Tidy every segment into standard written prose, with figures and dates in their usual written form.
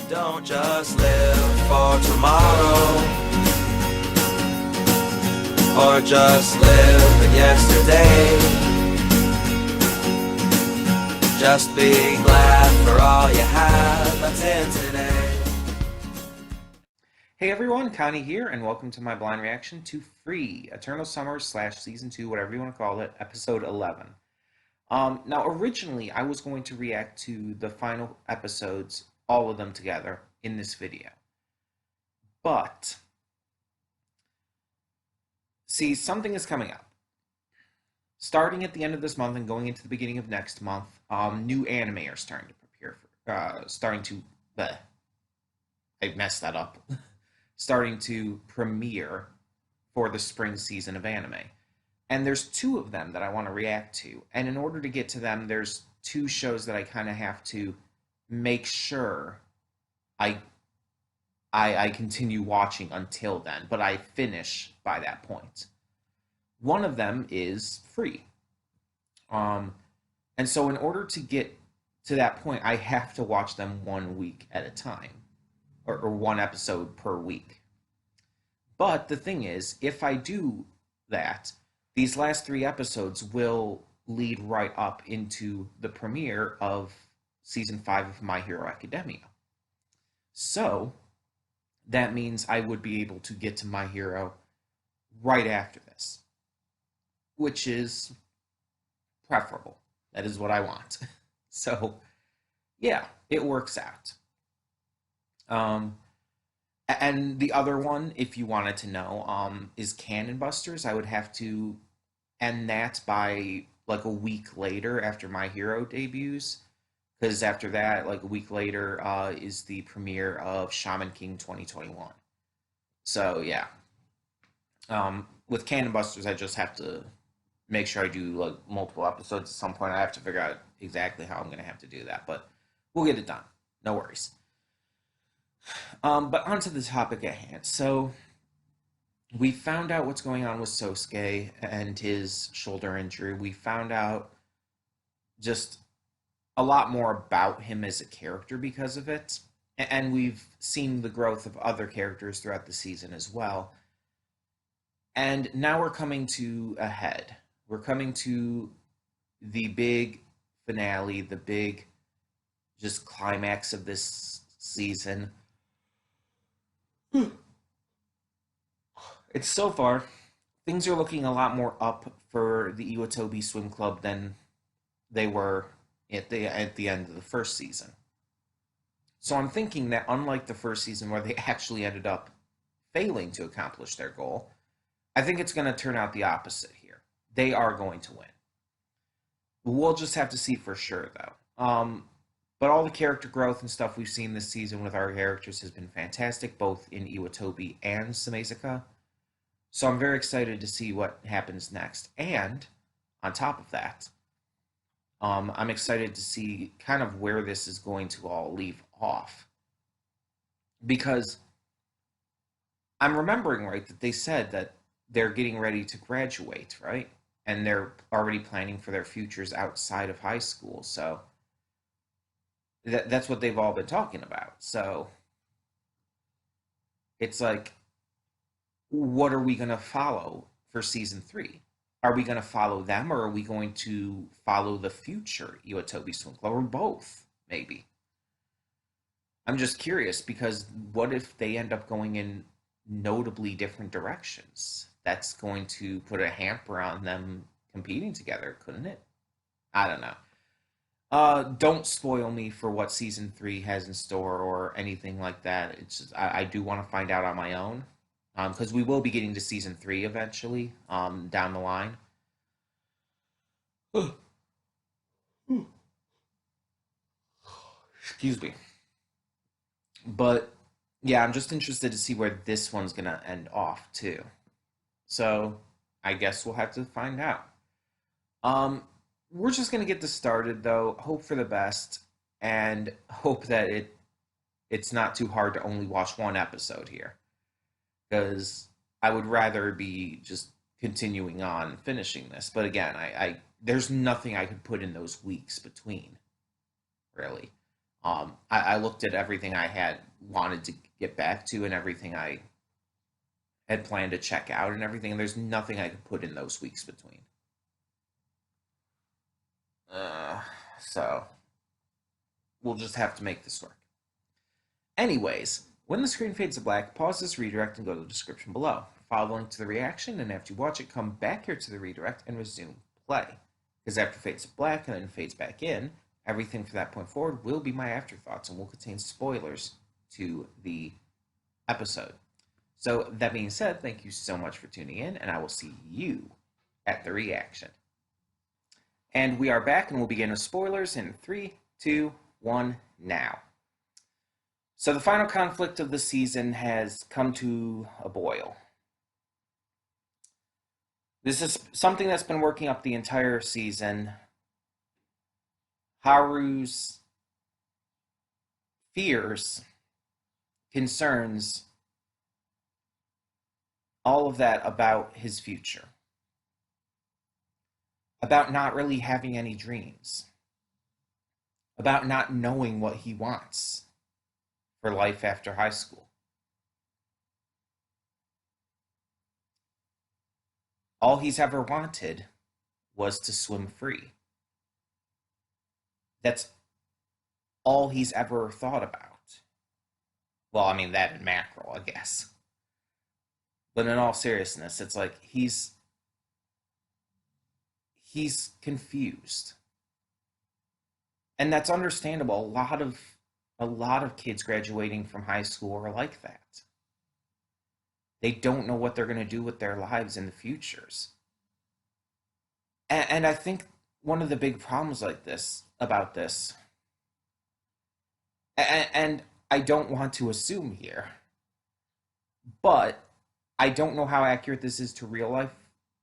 Don't just live for tomorrow, or just live in yesterday. Just be glad for all you have that's in today. Hey everyone, Connie here, and welcome to my blind reaction to Free, Eternal Summer / Season 2, whatever you want to call it, Episode 11. Now, originally, I was going to react to the final episodes, all of them together, in this video. But, see, something is coming up. Starting at the end of this month and going into the beginning of next month, new anime are starting to prepare for, I messed that up. Starting to premiere for the spring season of anime. And there's two of them that I want to react to. And in order to get to them, there's two shows that I kind of have to make sure I continue watching until then, but I finish by that point. One of them is Free. And so in order to get to that point, I have to watch them 1 week at a time, or one episode per week. But the thing is, if I do that, these last 3 episodes will lead right up into the premiere of Season 5 of My Hero Academia. So, that means I would be able to get to My Hero right after this, which is preferable. That is what I want. So, yeah, it works out. And the other one, if you wanted to know, is Cannon Busters. I would have to end that by like a week later after My Hero debuts, because after that, like a week later, is the premiere of Shaman King 2021. So yeah, with Cannon Busters, I just have to make sure I do like multiple episodes at some point. I have to figure out exactly how I'm going to have to do that, but we'll get it done. No worries. But onto the topic at hand. So we found out what's going on with Sosuke and his shoulder injury. We found out just a lot more about him as a character because of it. And we've seen the growth of other characters throughout the season as well. And now we're coming to a head. We're coming to the big finale, the big just climax of this season. It's so far, things are looking a lot more up for the Iwatobi Swim Club than they were at the end of the first season. So I'm thinking that unlike the first season where they actually ended up failing to accomplish their goal, I think it's going to turn out the opposite here. They are going to win. We'll just have to see for sure, though. But all the character growth and stuff we've seen this season with our characters has been fantastic, both in Iwatobi and Sumezuka. So I'm very excited to see what happens next. And on top of that, I'm excited to see kind of where this is going to all leave off. Because I'm remembering, right, that they said that they're getting ready to graduate, right? And they're already planning for their futures outside of high school. So that's what they've all been talking about. So it's like, what are we going to follow for season 3? Are we going to follow them, or are we going to follow the future Iwatobi Swim Club, or both, maybe? I'm just curious, because what if they end up going in notably different directions? That's going to put a hamper on them competing together, couldn't it? I don't know. Don't spoil me for what season 3 has in store or anything like that. It's just, I do want to find out on my own, because we will be getting to season 3 eventually, down the line. Excuse me. But yeah, I'm just interested to see where this one's gonna end off too. So I guess we'll have to find out. Um, we're just gonna get this started though. Hope for the best, and hope that it's not too hard to only watch one episode here, because I would rather be just continuing on finishing this. But again, I there's nothing I could put in those weeks between, really. I looked at everything I had wanted to get back to and everything I had planned to check out and everything, and there's nothing I could put in those weeks between. So we'll just have to make this work. Anyways, when the screen fades to black, pause this redirect and go to the description below. Follow the link to the reaction, and after you watch it, come back here to the redirect and resume play. Because after it fades to black and then fades back in, everything from that point forward will be my afterthoughts and will contain spoilers to the episode. So, that being said, thank you so much for tuning in, and I will see you at the reaction. And we are back, and we'll begin with spoilers in 3, 2, 1, now. So, the final conflict of the season has come to a boil. This is something that's been working up the entire season. Haru's fears, concerns, all of that about his future. About not really having any dreams. About not knowing what he wants for life after high school. All he's ever wanted was to swim free. That's all he's ever thought about. Well, I mean, that and mackerel, I guess. But in all seriousness, it's like he's confused. And that's understandable. A lot of kids graduating from high school are like that. They don't know what they're going to do with their lives in the futures. And I think one of the big problems about this, and I don't want to assume here, but I don't know how accurate this is to real life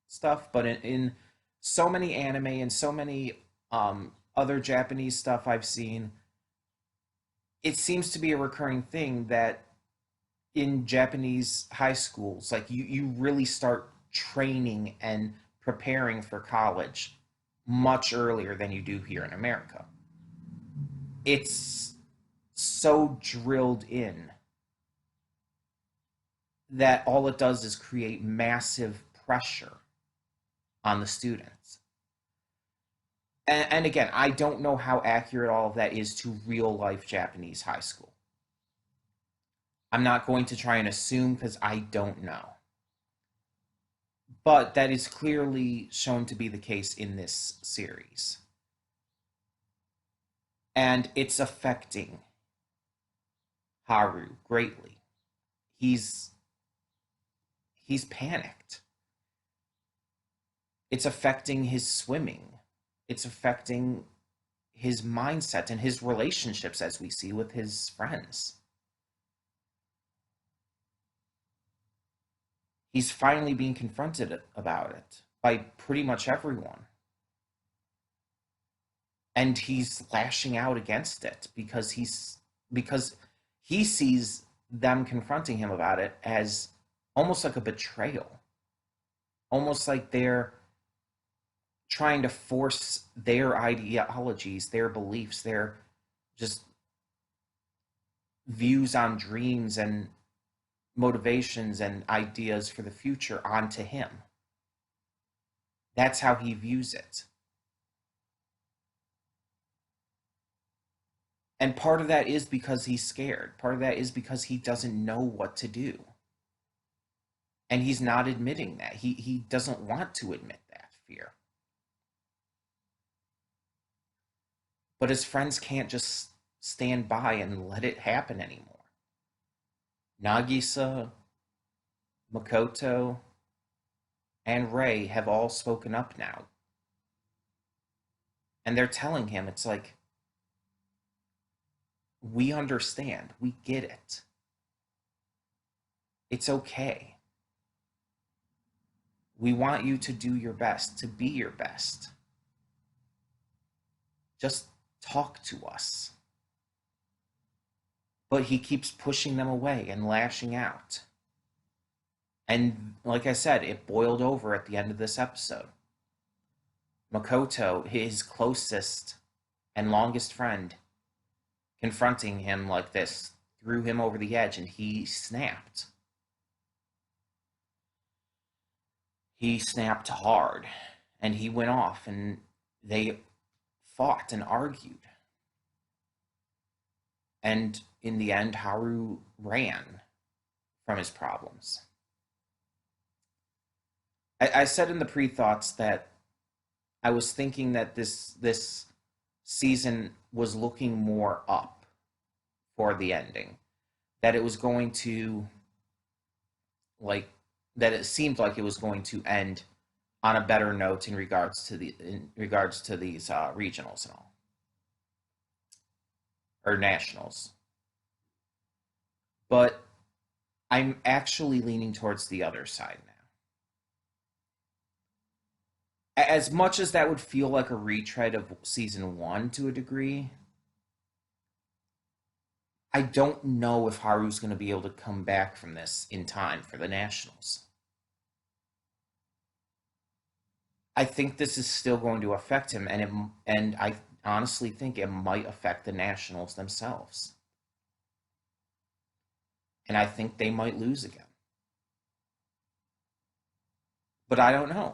stuff, but in so many anime and so many other Japanese stuff I've seen, it seems to be a recurring thing that in Japanese high schools, like you really start training and preparing for college much earlier than you do here in America. It's so drilled in that all it does is create massive pressure on the students. And again, I don't know how accurate all of that is to real life Japanese high school. I'm not going to try and assume because I don't know. But that is clearly shown to be the case in this series. And it's affecting Haru greatly. He's panicked. It's affecting his swimming. It's affecting his mindset and his relationships, as we see with his friends. He's finally being confronted about it by pretty much everyone. And he's lashing out against it because he sees them confronting him about it as almost like a betrayal. Almost like they're trying to force their ideologies, their beliefs, their just views on dreams and motivations and ideas for the future onto him. That's how he views it. And part of that is because he's scared. Part of that is because he doesn't know what to do. And he's not admitting that. He doesn't want to admit that fear. But his friends can't just stand by and let it happen anymore. Nagisa, Makoto, and Rei have all spoken up now. And they're telling him, it's like, we understand. We get it. It's okay. We want you to do your best, to be your best. Just talk to us. But he keeps pushing them away and lashing out. And like I said, it boiled over at the end of this episode. Makoto, his closest and longest friend, confronting him like this threw him over the edge, and he snapped. He snapped hard, and he went off, and they fought and argued. And in the end, Haru ran from his problems. I said in the pre-thoughts that I was thinking that this season was looking more up for the ending. That it was going to, like, that it seemed like it was going to end on a better note in regards to these regionals and all, or nationals. But I'm actually leaning towards the other side now. As much as that would feel like a retread of season 1 to a degree, I don't know if Haru's going to be able to come back from this in time for the nationals. I think this is still going to affect him, and I honestly think it might affect the nationals themselves. And I think they might lose again. But I don't know.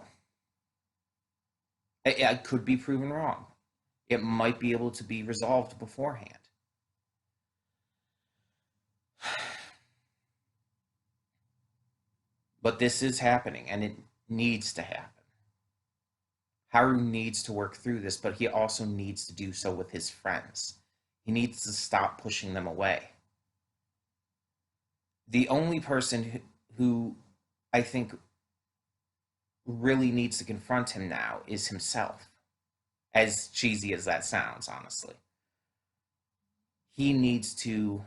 I could be proven wrong. It might be able to be resolved beforehand. But this is happening, and it needs to happen. Haru needs to work through this, but he also needs to do so with his friends. He needs to stop pushing them away. The only person who I think really needs to confront him now is himself. As cheesy as that sounds, honestly. He needs to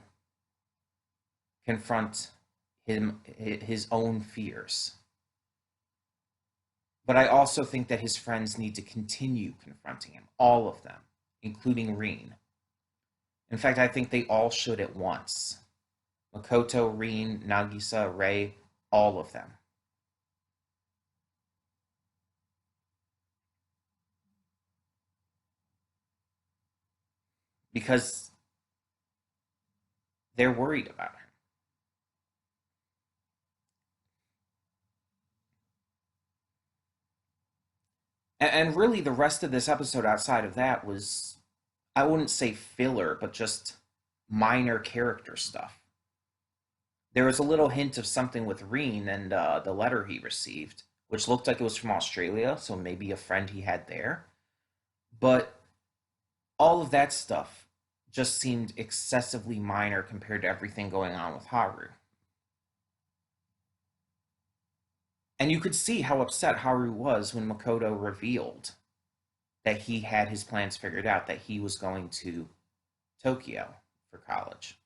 confront his own fears. But I also think that his friends need to continue confronting him, all of them, including Rin. In fact, I think they all should at once. Makoto, Rin, Nagisa, Rei, all of them. Because they're worried about him. And really, the rest of this episode outside of that was, I wouldn't say filler, but just minor character stuff. There was a little hint of something with Rin and the letter he received, which looked like it was from Australia, so maybe a friend he had there. But all of that stuff just seemed excessively minor compared to everything going on with Haru. And you could see how upset Haru was when Makoto revealed that he had his plans figured out, that he was going to Tokyo for college.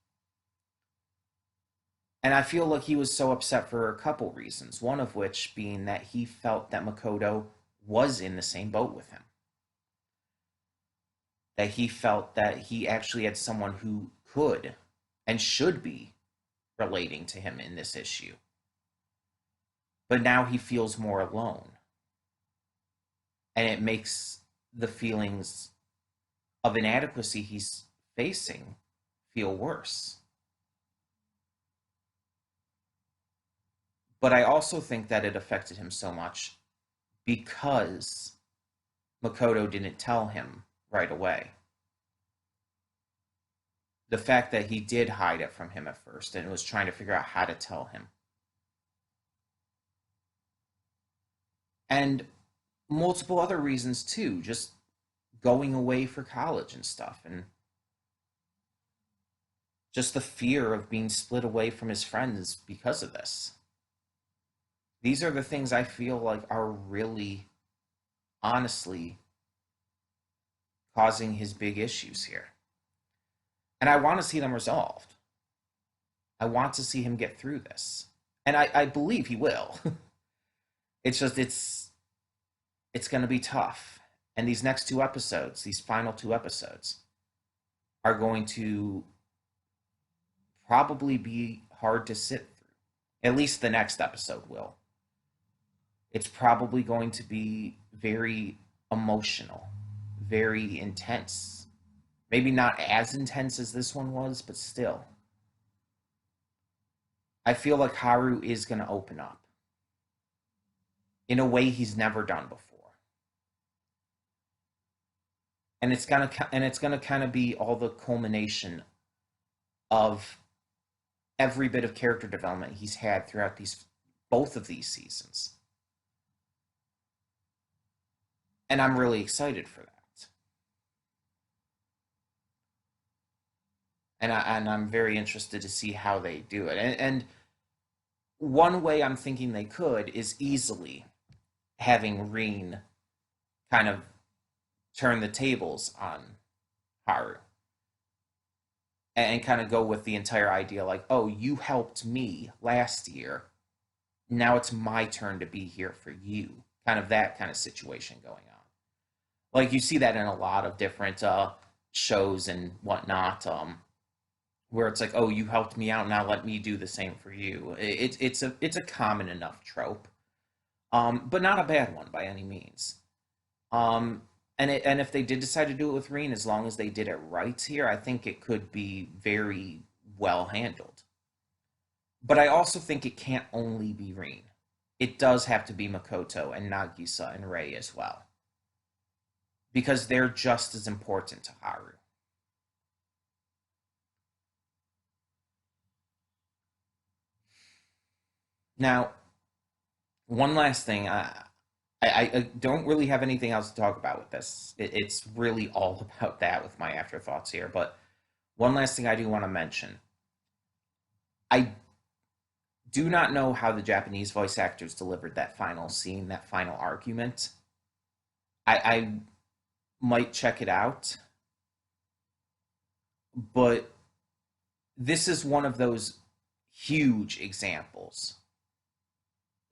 And I feel like he was so upset for a couple reasons, one of which being that he felt that Makoto was in the same boat with him. That he felt that he actually had someone who could and should be relating to him in this issue. But now he feels more alone. And it makes the feelings of inadequacy he's facing feel worse. But I also think that it affected him so much because Makoto didn't tell him right away. The fact that he did hide it from him at first and was trying to figure out how to tell him. And multiple other reasons too, just going away for college and stuff, and just the fear of being split away from his friends because of this. These are the things I feel like are really, honestly, causing his big issues here. And I want to see them resolved. I want to see him get through this. And I believe he will. It's just, it's going to be tough. And these next 2 episodes, these final 2 episodes, are going to probably be hard to sit through. At least the next episode will. It's probably going to be very emotional, very intense. Maybe not as intense as this one was, but still. I feel like Haru is going to open up in a way he's never done before. And it's gonna kind of be all the culmination of every bit of character development he's had throughout these both of these seasons. And I'm really excited for that. And I'm very interested to see how they do it. And one way I'm thinking they could is easily having Reen kind of turn the tables on Haru and kind of go with the entire idea like, oh, you helped me last year. Now it's my turn to be here for you. Kind of that kind of situation going on. Like you see that in a lot of different shows and whatnot, where it's like, oh, you helped me out, now let me do the same for you. It's a common enough trope, but not a bad one by any means. Um, and if they did decide to do it with Reen, as long as they did it right here, I think it could be very well handled. But I also think it can't only be Reen. It does have to be Makoto and Nagisa and Rei as well. Because they're just as important to Haru. Now, one last thing. I don't really have anything else to talk about with this. It's really all about that with my afterthoughts here. But one last thing I do want to mention. I do not know how the Japanese voice actors delivered that final scene, that final argument. I might check it out, but this is one of those huge examples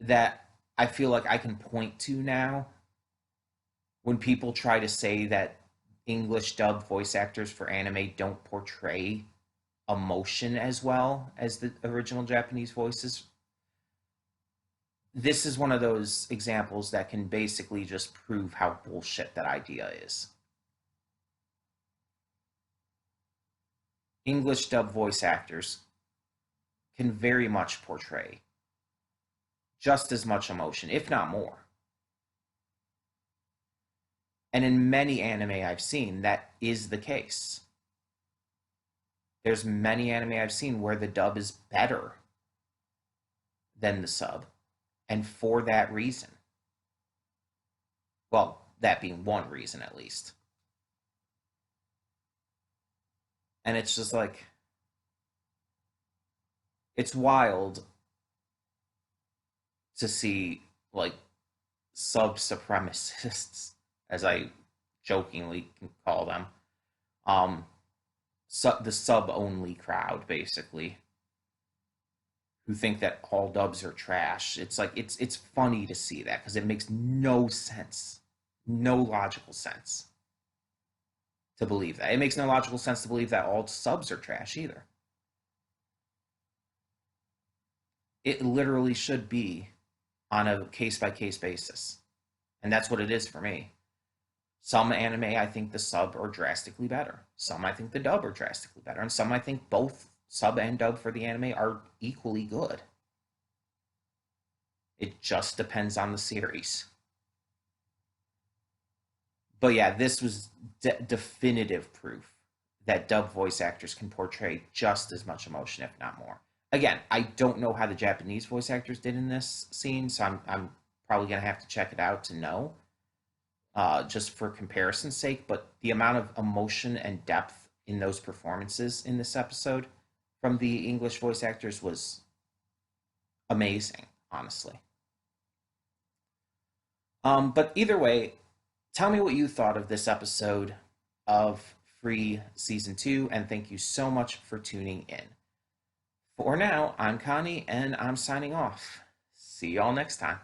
that I feel like I can point to now when people try to say that English dub voice actors for anime don't portray emotion as well as the original Japanese voices. This is one of those examples that can basically just prove how bullshit that idea is. English dub voice actors can very much portray just as much emotion, if not more. And in many anime I've seen, that is the case. There's many anime I've seen where the dub is better than the sub, and for that reason. Well, that being one reason at least. And it's just like, it's wild to see like sub supremacists, as I jokingly can call them, the sub only crowd basically, who think that all dubs are trash. It's like it's funny to see that because it makes no sense, no logical sense to believe that. It makes no logical sense to believe that all subs are trash either. It literally should be on a case-by-case basis. And that's what it is for me. Some anime, I think the sub are drastically better. Some, I think the dub are drastically better. And some, I think both sub and dub for the anime are equally good. It just depends on the series. But yeah, this was definitive proof that dub voice actors can portray just as much emotion, if not more. Again, I don't know how the Japanese voice actors did in this scene, so I'm probably going to have to check it out to know, just for comparison's sake. But the amount of emotion and depth in those performances in this episode from the English voice actors was amazing, honestly. But either way, tell me what you thought of this episode of Free Season 2, and thank you so much for tuning in. For now, I'm Connie, and I'm signing off. See y'all next time.